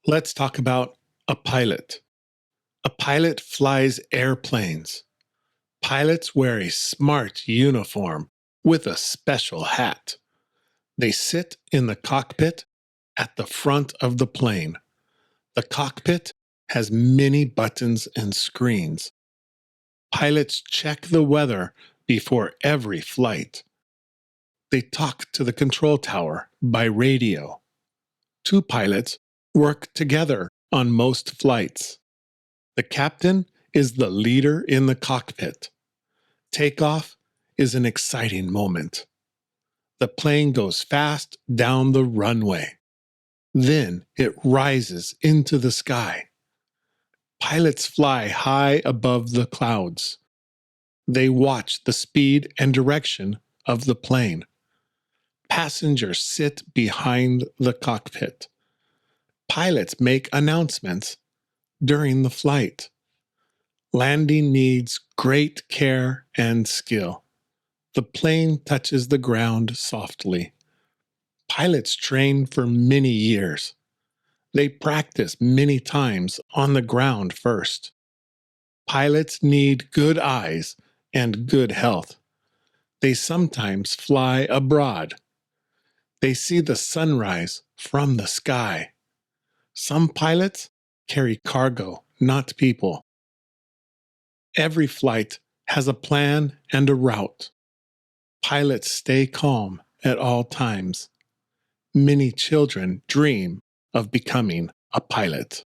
Let's talk about a pilot. A pilot flies airplanes. Pilots wear a smart uniform with a special hat. They sit in the cockpit at the front of the plane. The cockpit has many buttons and screens. Pilots check the weather before every flight. They talk to the control tower by radio. Two pilots work together on most flights. The captain is the leader in the cockpit. Takeoff is an exciting moment. The plane goes fast down the runway. Then it rises into the sky. Pilots fly high above the clouds. They watch the speed and direction of the plane. Passengers sit behind the cockpit. Pilots make announcements during the flight. Landing needs great care and skill. The plane touches the ground softly. Pilots train for many years. They practice many times on the ground first. Pilots need good eyes and good health. They sometimes fly abroad. They see the sunrise from the sky. Some pilots carry cargo, not people. Every flight has a plan and a route. Pilots stay calm at all times. Many children dream of becoming a pilot.